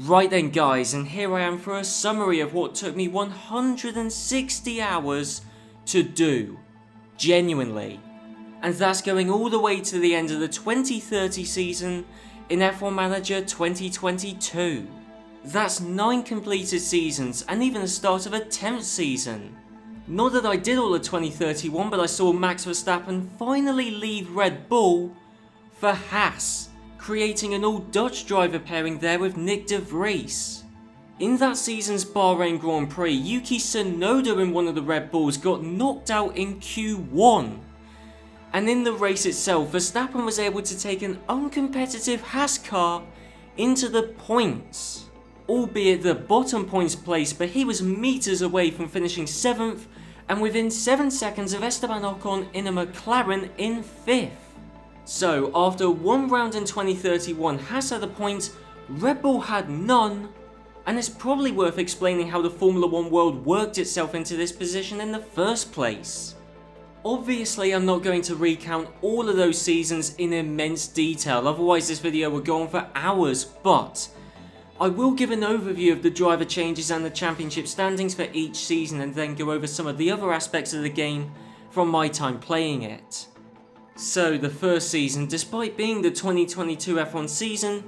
Right then guys, and here I am for a summary of what took me 160 hours to do. Genuinely. And that's going all the way to the end of the 2030 season in F1 Manager 2022. That's 9 completed seasons and even the start of a 10th season. Not that I did all of 2031, but I saw Max Verstappen finally leave Red Bull for Haas, creating an all-Dutch driver pairing there with Nick de Vries. In that season's Bahrain Grand Prix, Yuki Tsunoda in one of the Red Bulls got knocked out in Q1. And in the race itself, Verstappen was able to take an uncompetitive Haas car into the points. Albeit the bottom points place, but he was meters away from finishing 7th and within 7 seconds of Esteban Ocon in a McLaren in 5th. So after one round in 2031, Haas had a point, Red Bull had none, and it's probably worth explaining how the Formula 1 world worked itself into this position in the first place. Obviously I'm not going to recount all of those seasons in immense detail, otherwise this video would go on for hours, but I will give an overview of the driver changes and the championship standings for each season and then go over some of the other aspects of the game from my time playing it. So the first season, despite being the 2022 F1 season,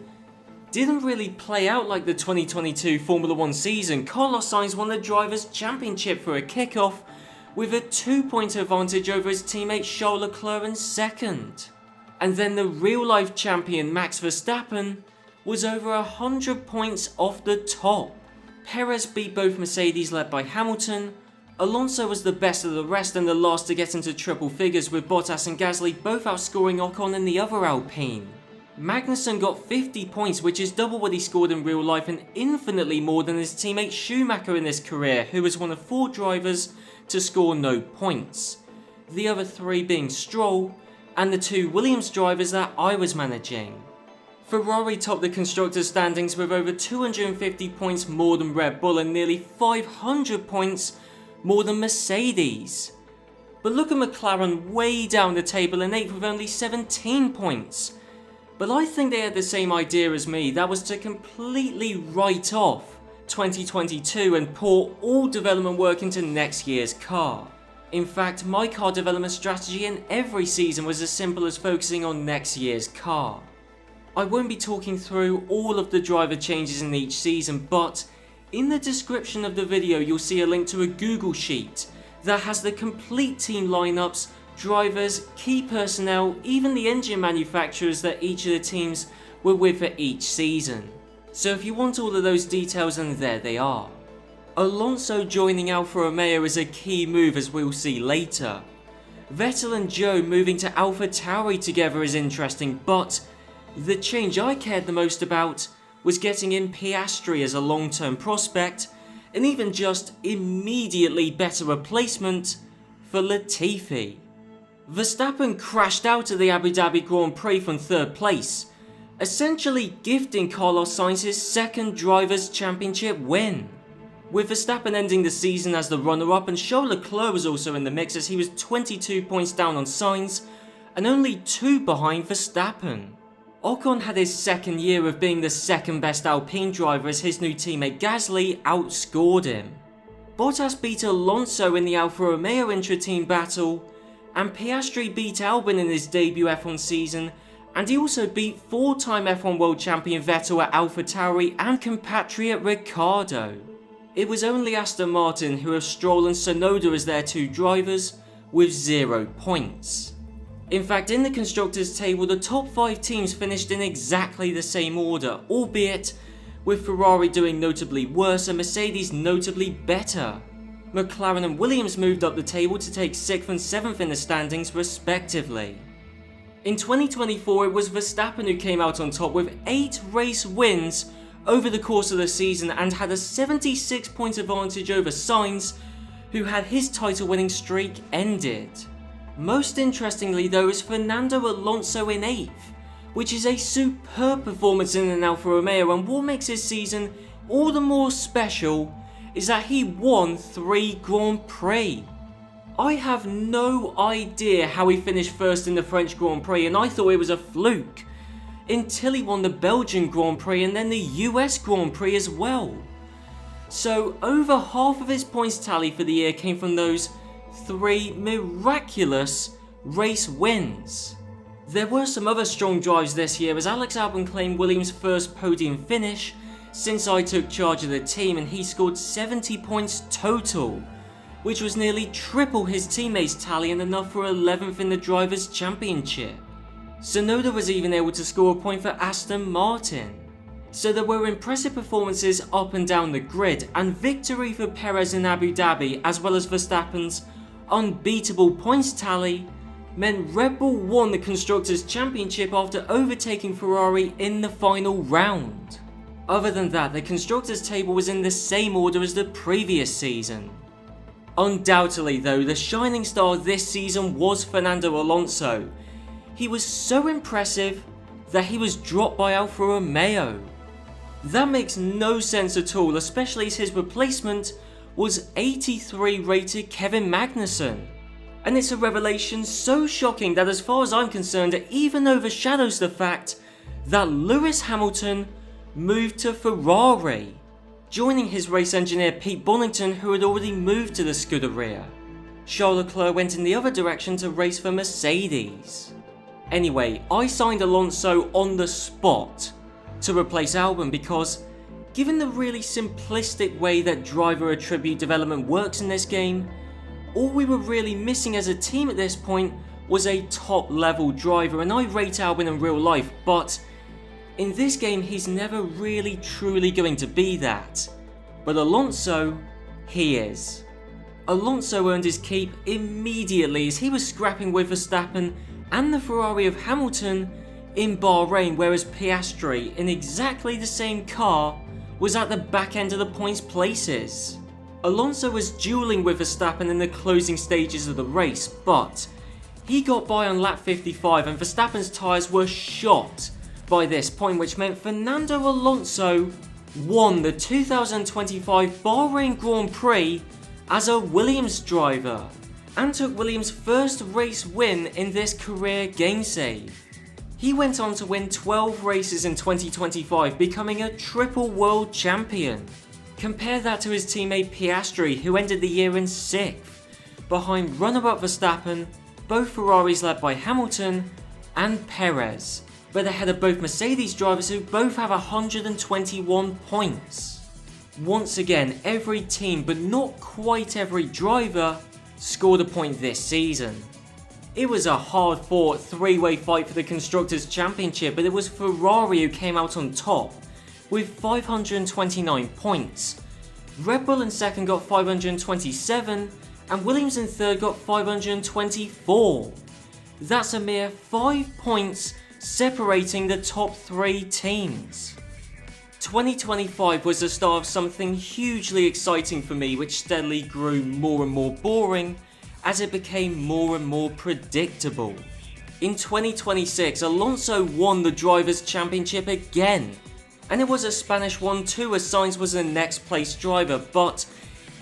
didn't really play out like the 2022 Formula 1 season. Carlos Sainz won the Drivers' Championship for a kickoff with a 2-point advantage over his teammate Charles Leclerc in second. And then the real-life champion Max Verstappen was over 100 points off the top. Perez beat both Mercedes led by Hamilton, Alonso was the best of the rest and the last to get into triple figures, with Bottas and Gasly both outscoring Ocon in the other Alpine. Magnussen got 50 points, which is double what he scored in real life and infinitely more than his teammate Schumacher in his career, who was one of 4 drivers to score no points. The other 3 being Stroll and the 2 Williams drivers that I was managing. Ferrari topped the constructors' standings with over 250 points more than Red Bull and nearly 500 points more than Mercedes. But look at McLaren way down the table in 8th with only 17 points. But I think they had the same idea as me, that was to completely write off 2022 and pour all development work into next year's car. In fact, my car development strategy in every season was as simple as focusing on next year's car. I won't be talking through all of the driver changes in each season, but in the description of the video you'll see a link to a Google sheet that has the complete team lineups, drivers, key personnel, even the engine manufacturers that each of the teams were with for each season. So if you want all of those details, then there they are. Alonso joining Alfa Romeo is a key move, as we'll see later. Vettel and Zhou moving to AlphaTauri together is interesting, but the change I cared the most about was getting in Piastri as a long-term prospect, and even just immediately better replacement for Latifi. Verstappen crashed out of the Abu Dhabi Grand Prix from 3rd place, essentially gifting Carlos Sainz his 2nd Drivers' Championship win. With Verstappen ending the season as the runner-up, and Charles Leclerc was also in the mix as he was 22 points down on Sainz and only 2 behind Verstappen. Ocon had his 2nd year of being the 2nd best Alpine driver as his new teammate Gasly outscored him. Bottas beat Alonso in the Alfa Romeo intra-team battle, and Piastri beat Albon in his debut F1 season, and he also beat 4-time F1 world champion Vettel at AlphaTauri and compatriot Ricciardo. It was only Aston Martin who have Stroll and Tsunoda as their 2 drivers with 0 points. In fact, in the constructors table, the top 5 teams finished in exactly the same order, albeit with Ferrari doing notably worse and Mercedes notably better. McLaren and Williams moved up the table to take 6th and 7th in the standings respectively. In 2024, it was Verstappen who came out on top with 8 race wins over the course of the season and had a 76-point advantage over Sainz, who had his title-winning streak ended. Most interestingly though is Fernando Alonso in 8th, which is a superb performance in an Alfa Romeo, and what makes his season all the more special is that he won 3 Grand Prix. I have no idea how he finished 1st in the French Grand Prix, and I thought it was a fluke. until he won the Belgian Grand Prix and then the US Grand Prix as well. So over half of his points tally for the year came from those 3 miraculous race wins. There were some other strong drives this year, as Alex Albon claimed Williams' first podium finish since I took charge of the team, and he scored 70 points total, which was nearly triple his teammates' tally and enough for 11th in the Drivers' Championship. Tsunoda was even able to score a point for Aston Martin. So there were impressive performances up and down the grid, and victory for Perez in Abu Dhabi, as well as Verstappen's unbeatable points tally, meant Red Bull won the Constructors' Championship after overtaking Ferrari in the final round. Other than that, the Constructors' table was in the same order as the previous season. Undoubtedly though, the shining star this season was Fernando Alonso. He was so impressive that he was dropped by Alfa Romeo. That makes no sense at all, especially as his replacement was 83 rated Kevin Magnussen. And it's a revelation so shocking that, as far as I'm concerned, it even overshadows the fact that Lewis Hamilton moved to Ferrari, joining his race engineer Pete Bonington, who had already moved to the Scuderia. Charles Leclerc went in the other direction to race for Mercedes. Anyway, I signed Alonso on the spot to replace Albon because, given the really simplistic way that driver attribute development works in this game, all we were really missing as a team at this point was a top level driver, and I rate Albon in real life, but in this game he's never really truly going to be that. But Alonso, he is. Alonso earned his keep immediately as he was scrapping with Verstappen and the Ferrari of Hamilton in Bahrain, whereas Piastri, in exactly the same car, was at the back end of the points places. Alonso was dueling with Verstappen in the closing stages of the race, but he got by on lap 55 and Verstappen's tyres were shot by this point, which meant Fernando Alonso won the 2025 Bahrain Grand Prix as a Williams driver and took Williams' first race win in this career game save. He went on to win 12 races in 2025, becoming a triple world champion. Compare that to his teammate Piastri, who ended the year in 6th, behind runner-up Verstappen, both Ferraris led by Hamilton, and Perez, but ahead of both Mercedes drivers who both have 121 points. Once again, every team, but not quite every driver, scored a point this season. It was a hard-fought three-way fight for the Constructors' Championship, but it was Ferrari who came out on top with 529 points. Red Bull in second got 527, and Williams in third got 524. That's a mere 5 points separating the top 3 teams. 2025 was the start of something hugely exciting for me, which steadily grew more and more boring as it became more and more predictable. In 2026, Alonso won the Drivers' Championship again, and it was a Spanish one too, as Sainz was the next place driver, but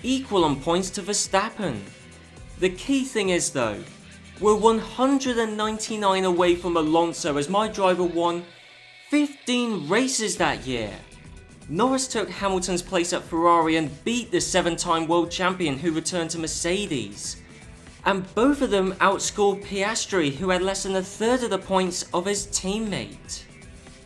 equal on points to Verstappen. The key thing is though, we're 199 away from Alonso, as my driver won 15 races that year. Norris took Hamilton's place at Ferrari and beat the 7-time world champion who returned to Mercedes. And both of them outscored Piastri, who had less than a third of the points of his teammate.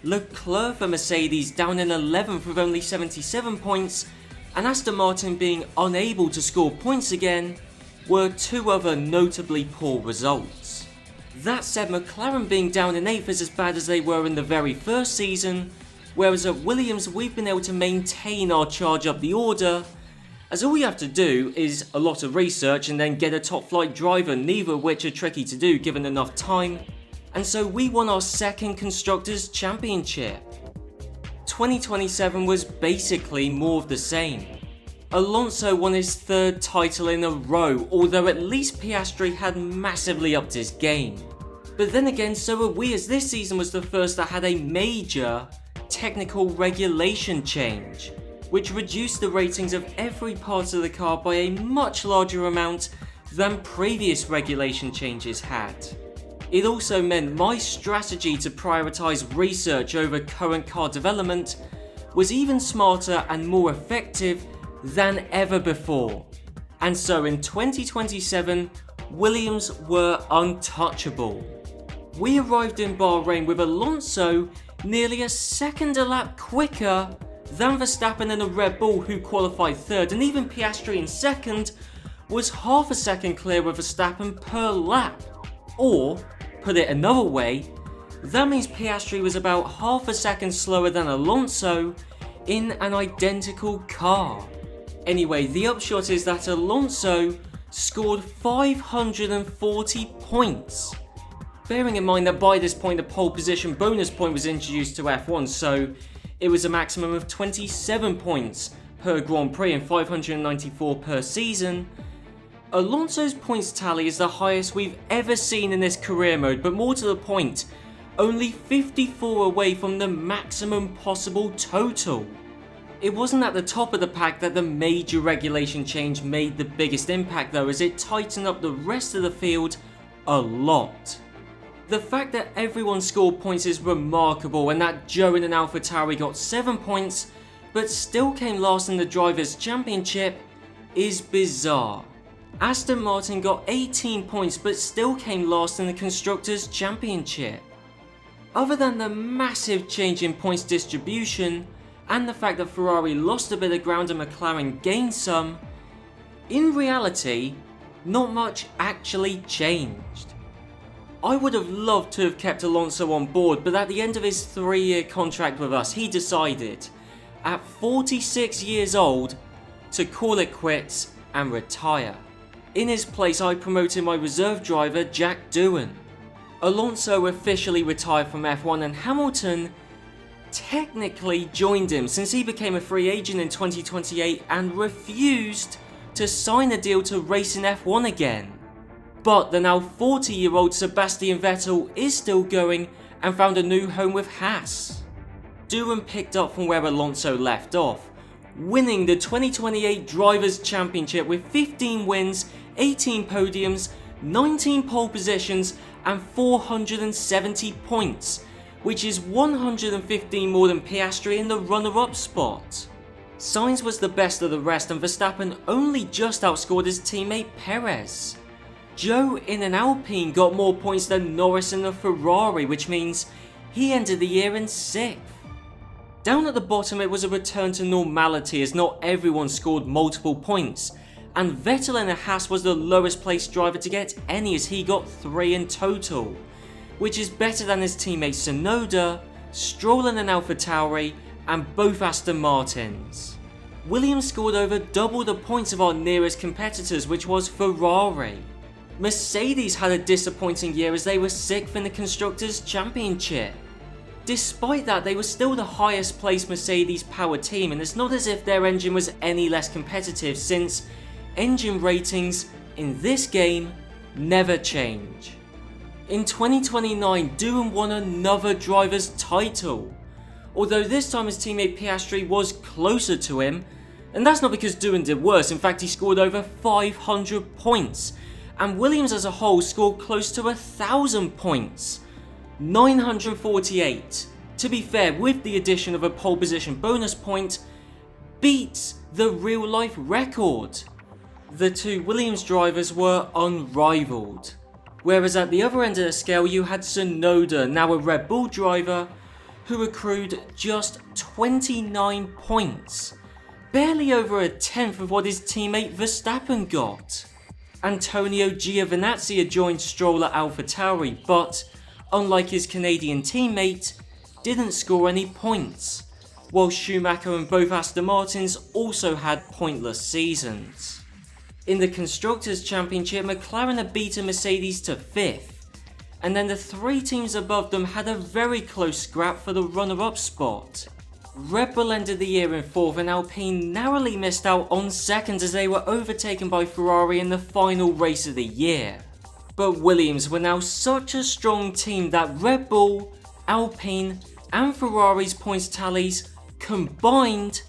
Leclerc for Mercedes down in 11th with only 77 points, and Aston Martin being unable to score points again, were 2 other notably poor results. That said, McLaren being down in 8th is as bad as they were in the very first season, whereas at Williams we've been able to maintain our charge up the order, as all you have to do is a lot of research and then get a top flight driver, neither of which are tricky to do given enough time, and so we won our second Constructors' Championship. 2027 was basically more of the same. Alonso won his 3rd title in a row, although at least Piastri had massively upped his game. But then again, so were we, as this season was the first that had a major technical regulation change, which reduced the ratings of every part of the car by a much larger amount than previous regulation changes had. It also meant my strategy to prioritise research over current car development was even smarter and more effective than ever before. And so in 2027, Williams were untouchable. We arrived in Bahrain with Alonso nearly a second a lap quicker than Verstappen in a Red Bull, who qualified third, and even Piastri in second was half a second clear of Verstappen per lap. Or, put it another way, that means Piastri was about half a second slower than Alonso in an identical car. Anyway, the upshot is that Alonso scored 540 points. Bearing in mind that by this point the pole position bonus point was introduced to F1, so it was a maximum of 27 points per Grand Prix and 594 per season. Alonso's points tally is the highest we've ever seen in this career mode, but more to the point, only 54 away from the maximum possible total. It wasn't at the top of the pack that the major regulation change made the biggest impact though, as it tightened up the rest of the field a lot. The fact that everyone scored points is remarkable, and that Joe in an AlphaTauri got 7 points but still came last in the Drivers' Championship is bizarre. Aston Martin got 18 points but still came last in the Constructors' Championship. Other than the massive change in points distribution, and the fact that Ferrari lost a bit of ground and McLaren gained some, in reality, not much actually changed. I would have loved to have kept Alonso on board, but at the end of his 3-year contract with us, he decided, at 46 years old, to call it quits and retire. In his place, I promoted my reserve driver, Jack Doohan. Alonso officially retired from F1, and Hamilton technically joined him since he became a free agent in 2028 and refused to sign a deal to race in F1 again. But the now 40-year-old Sebastian Vettel is still going and found a new home with Haas. Doohan picked up from where Alonso left off, winning the 2028 Drivers' Championship with 15 wins, 18 podiums, 19 pole positions and 470 points, which is 115 more than Piastri in the runner-up spot. Sainz was the best of the rest, and Verstappen only just outscored his teammate Perez. Joe in an Alpine got more points than Norris in a Ferrari, which means he ended the year in 6th. Down at the bottom, it was a return to normality as not everyone scored multiple points, and Vettel in a Haas was the lowest placed driver to get any, as he got 3 in total, which is better than his teammates Tsunoda, Stroll in an AlphaTauri and both Aston Martins. Williams scored over double the points of our nearest competitors, which was Ferrari. Mercedes had a disappointing year as they were 6th in the Constructors' Championship. Despite that, they were still the highest placed Mercedes power team, and it's not as if their engine was any less competitive, since engine ratings in this game never change. In 2029, Doohan won another driver's title, although this time his teammate Piastri was closer to him, and that's not because Doohan did worse. In fact, he scored over 500 points, and Williams as a whole scored close to 1,000 points, 948. To be fair, with the addition of a pole position bonus point, beats the real life record. The two Williams drivers were unrivaled. Whereas at the other end of the scale you had Tsunoda, now a Red Bull driver, who accrued just 29 points, barely over a tenth of what his teammate Verstappen got. Antonio Giovinazzi had joined Stroll at AlphaTauri, but unlike his Canadian teammate, didn't score any points, while Schumacher and both Aston Martins also had pointless seasons. In the Constructors' Championship, McLaren had beaten Mercedes to 5th, and then the 3 teams above them had a very close scrap for the runner-up spot. Red Bull ended the year in 4th, and Alpine narrowly missed out on 2nd as they were overtaken by Ferrari in the final race of the year. But Williams were now such a strong team that Red Bull, Alpine and Ferrari's points tallies combined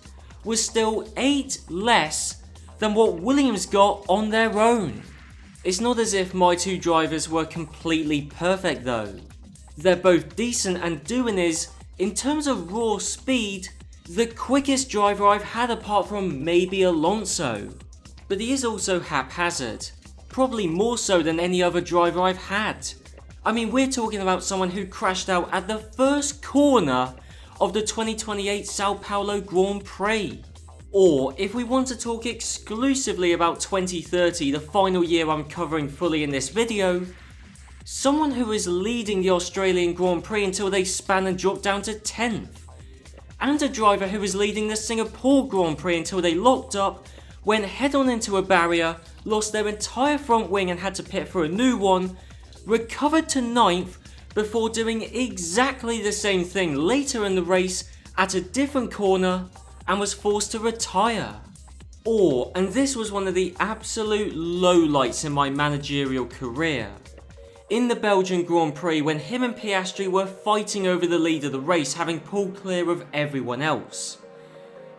was still 8 less than what Williams got on their own. It's not as if my two drivers were completely perfect though. They're both decent, and Doohan is, in terms of raw speed, the quickest driver I've had apart from maybe Alonso. But he is also haphazard, probably more so than any other driver I've had. I mean, we're talking about someone who crashed out at the first corner of the 2028 Sao Paulo Grand Prix. Or, if we want to talk exclusively about 2030, the final year I'm covering fully in this video, someone who is leading the Australian Grand Prix until they span and drop down to 10th. And a driver who was leading the Singapore Grand Prix until they locked up, went head on into a barrier, lost their entire front wing and had to pit for a new one, recovered to 9th before doing exactly the same thing later in the race at a different corner and was forced to retire. Or, and this was one of the absolute lowlights in my managerial career, in the Belgian Grand Prix when him and Piastri were fighting over the lead of the race, having pulled clear of everyone else.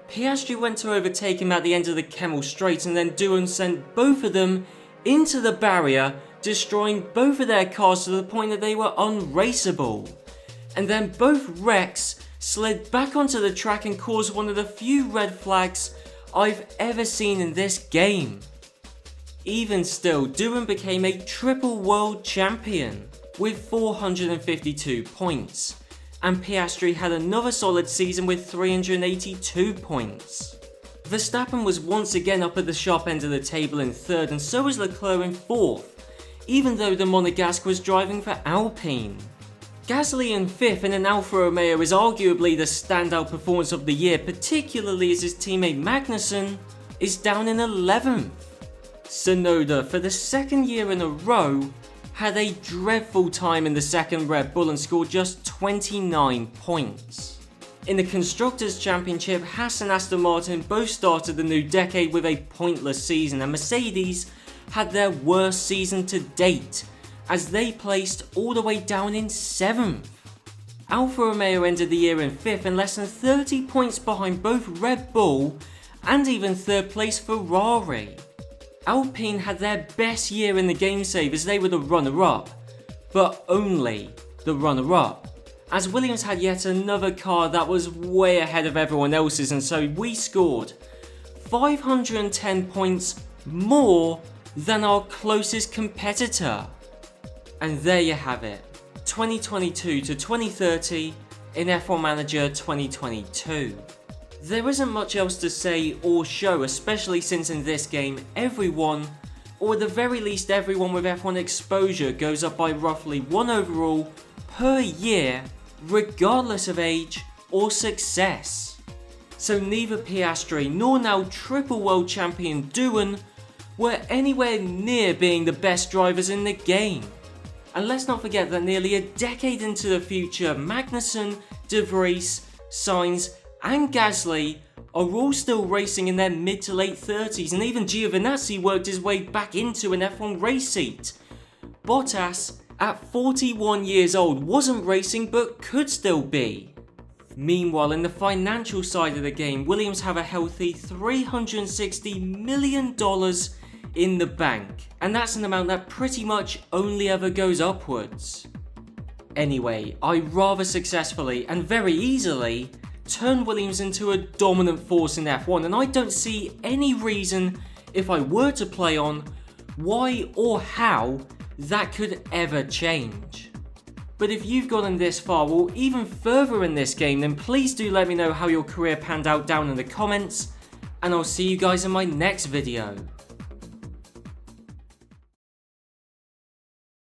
Piastri went to overtake him at the end of the Kemmel Straight, and then Doohan sent both of them into the barrier, destroying both of their cars to the point that they were unraceable. And then both wrecks slid back onto the track and caused one of the few red flags I've ever seen in this game. Even still, Doohan became a triple world champion with 452 points, and Piastri had another solid season with 382 points. Verstappen was once again up at the sharp end of the table in 3rd, and so was Leclerc in 4th, even though the Monegasque was driving for Alpine. Gasly in 5th in an Alfa Romeo is arguably the standout performance of the year, particularly as his teammate Magnussen is down in 11th. Tsunoda, for the second year in a row, had a dreadful time in the second Red Bull and scored just 29 points. In the Constructors' Championship, Haas and Aston Martin both started the new decade with a pointless season, and Mercedes had their worst season to date, as they placed all the way down in 7th. Alfa Romeo ended the year in 5th and less than 30 points behind both Red Bull and even 3rd place Ferrari. Alpine had their best year in the game save as they were the runner-up, but only the runner-up, as Williams had yet another car that was way ahead of everyone else's, and so we scored 510 points more than our closest competitor. And there you have it, 2022 to 2030 in F1 Manager 2022. There isn't much else to say or show, especially since in this game everyone, or at the very least everyone with F1 exposure, goes up by roughly 1 overall per year, regardless of age or success. So neither Piastri nor now triple world champion Doohan were anywhere near being the best drivers in the game. And let's not forget that nearly a decade into the future, Magnussen, De Vries, Sainz and Gasly are all still racing in their mid to late 30s, and even Giovinazzi worked his way back into an F1 race seat. Bottas, at 41 years old, wasn't racing but could still be. Meanwhile, in the financial side of the game, Williams have a healthy $360 million in the bank, and that's an amount that pretty much only ever goes upwards. Anyway, I rather successfully and very easily turned Williams into a dominant force in F1, and I don't see any reason, if I were to play on, why or how that could ever change. But if you've gotten this far or even further in this game, then please do let me know how your career panned out down in the comments, and I'll see you guys in my next video.